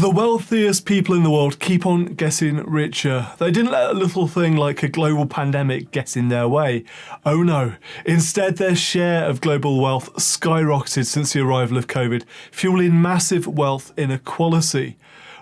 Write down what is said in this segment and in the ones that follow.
The wealthiest people in the world keep on getting richer. They didn't let a little thing like a global pandemic get in their way. Oh no. Instead, their share of global wealth skyrocketed since the arrival of COVID, fueling massive wealth inequality.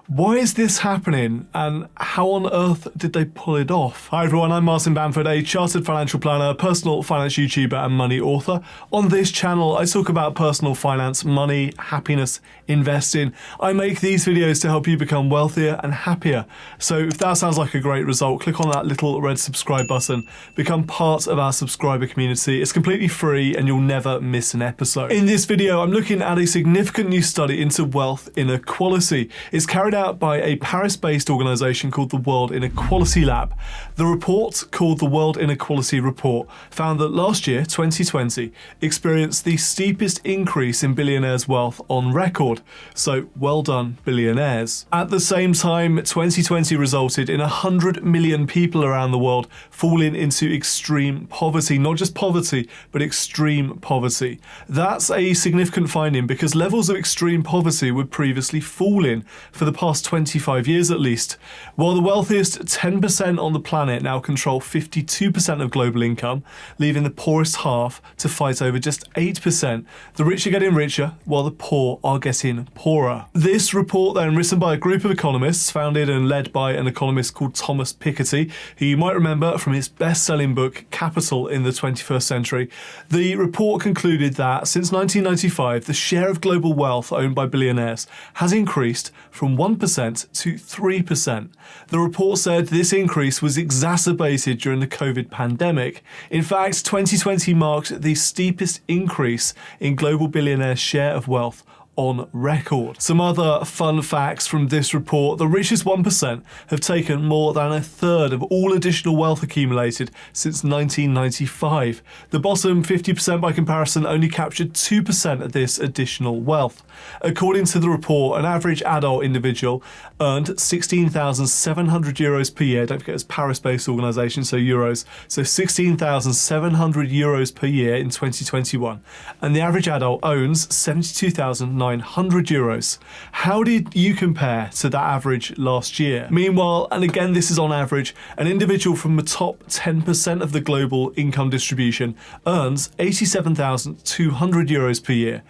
Why is this happening, and how on earth did they pull it off? Hi everyone, I'm Martin Bamford, a chartered financial planner, personal finance YouTuber and money author. On this channel, I talk about personal finance, money, happiness, investing. I make these videos to help you become wealthier and happier. So if that sounds like a great result, click on that little red subscribe button, become part of our subscriber community. It's completely free and you'll never miss an episode. In this video, I'm looking at a significant new study into wealth inequality. It's carried out by a Paris-based organisation called the World Inequality Lab. The report, called the World Inequality Report, found that last year, 2020, experienced the steepest increase in billionaires' wealth on record. So, well done, billionaires. At the same time, 2020 resulted in 100 million people around the world falling into extreme poverty. Not just poverty, but extreme poverty. That's a significant finding because levels of extreme poverty were previously falling for the past 25 years at least. While the wealthiest 10% on the planet now control 52% of global income, leaving the poorest half to fight over just 8%, the rich are getting richer while the poor are getting poorer. This report then, written by a group of economists, founded and led by an economist called Thomas Piketty, who you might remember from his best-selling book Capital in the 21st Century. The report concluded that since 1995, the share of global wealth owned by billionaires has increased from 1% to 3%. The report said this increase was exacerbated during the COVID pandemic. In fact, 2020 marked the steepest increase in global billionaires' share of wealth on record. Some other fun facts from this report: the richest 1% have taken more than a third of all additional wealth accumulated since 1995. The bottom 50% by comparison only captured 2% of this additional wealth. According to the report, an average adult individual earned 16,700 euros per year. Don't forget it's a Paris-based organisation, so euros. So 16,700 euros per year in 2021. And the average adult owns 72,900 euros. How did you compare to that average last year? Meanwhile, and again this is on average, an individual from the top 10% of the global income distribution earns 87,200 euros per year.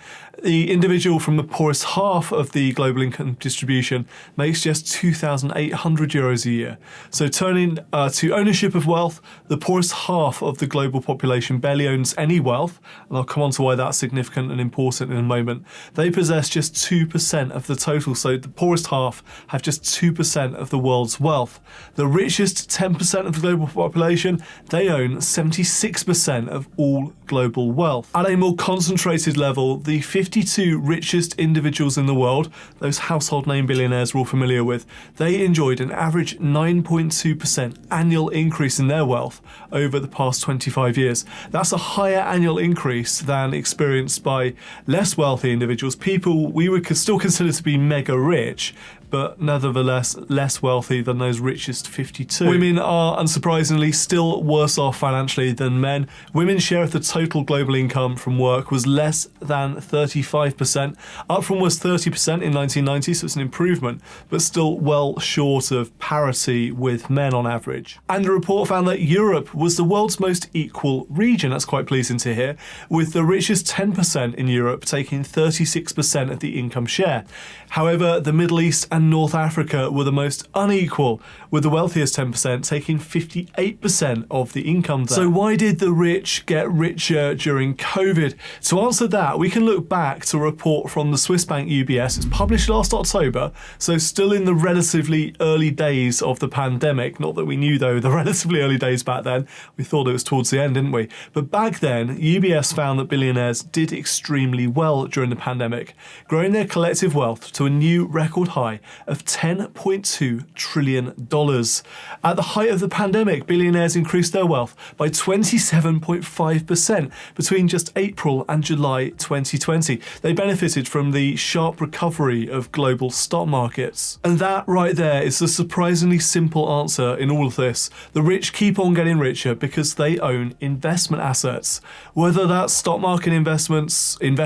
The individual from the poorest half of the global income distribution makes just 2,800 euros a year. So turning to ownership of wealth, the poorest half of the global population barely owns any wealth, and I'll come on to why that's significant and important in a moment. They possess just 2% of the total, so the poorest half have just 2% of the world's wealth. The richest 10% of the global population, they own 76% of all global wealth. At a more concentrated level, the 52 richest individuals in the world, those household name billionaires we're all familiar with, they enjoyed an average 9.2% annual increase in their wealth over the past 25 years. That's a higher annual increase than experienced by less wealthy individuals, people we would still consider to be mega rich, but nevertheless less wealthy than those richest 52. Women are, unsurprisingly, still worse off financially than men. Women's share of the total global income from work was less than 35%, up from was 30% in 1990, so it's an improvement, but still well short of parity with men on average. And the report found that Europe was the world's most equal region. That's quite pleasing to hear, with the richest 10% in Europe taking 36% of the income share. However, the Middle East and North Africa were the most unequal, with the wealthiest 10% taking 58% of the income there. So why did the rich get richer during COVID? To answer that, we can look back to a report from the Swiss bank UBS. It's published last October, so still in the relatively early days of the pandemic. Not that we knew, though, the relatively early days back then. We thought it was towards the end, didn't we? But back then, UBS found that billionaires did extremely well during the pandemic, growing their collective wealth to a new record high of $10.2 trillion. At the height of the pandemic, billionaires increased their wealth by 27.5% between just April and July 2020. They benefited from the sharp recovery of global stock markets. And that right there is the surprisingly simple answer in all of this. The rich keep on getting richer because they own investment assets. Whether that's stock market investments in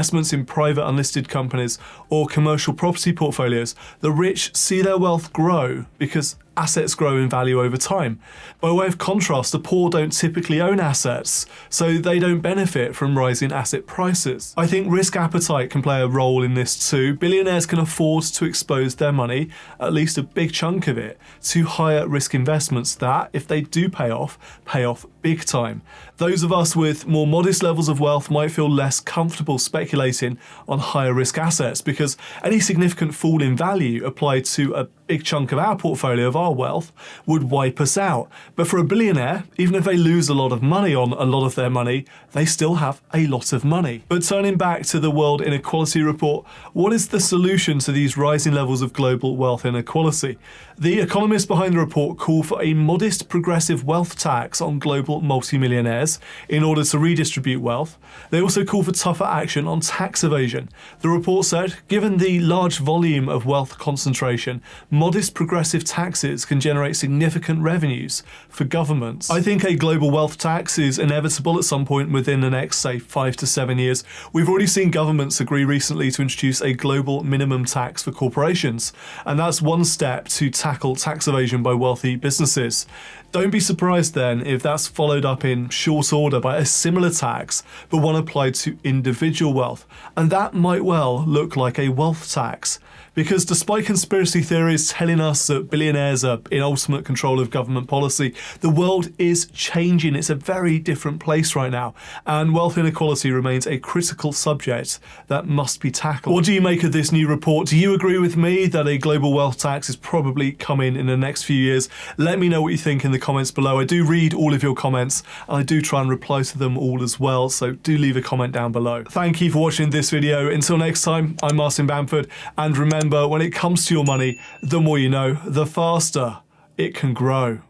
private unlisted companies, or commercial property portfolios, the rich rich see their wealth grow because assets grow in value over time. By way of contrast, the poor don't typically own assets, so they don't benefit from rising asset prices. I think risk appetite can play a role in this too. Billionaires can afford to expose their money, at least a big chunk of it, to higher risk investments that, if they do pay off big time. Those of us with more modest levels of wealth might feel less comfortable speculating on higher risk assets because any significant fall in value applied to a big chunk of our portfolio of our wealth would wipe us out. But for a billionaire, even if they lose a lot of money on a lot of their money, they still have a lot of money. But turning back to the World Inequality Report, what is the solution to these rising levels of global wealth inequality? The economists behind the report call for a modest progressive wealth tax on global multimillionaires in order to redistribute wealth. They also call for tougher action on tax evasion. The report said, given the large volume of wealth concentration, modest progressive taxes can generate significant revenues for governments. I think a global wealth tax is inevitable at some point within the next, say, 5 to 7 years. We've already seen governments agree recently to introduce a global minimum tax for corporations, and that's one step to tackle tax evasion by wealthy businesses. Don't be surprised then if that's followed up in short order by a similar tax, but one applied to individual wealth, and that might well look like a wealth tax. Because despite conspiracy theories telling us that billionaires are in ultimate control of government policy, the world is changing. It's a very different place right now, and wealth inequality remains a critical subject that must be tackled. What do you make of this new report? Do you agree with me that a global wealth tax is probably coming in the next few years? Let me know what you think in the comments below. I do read all of your comments, and I do try and reply to them all as well, so do leave a comment down below. Thank you for watching this video. Until next time, I'm Martin Bamford, and remember, when it comes to your money, the more you know, the faster it can grow.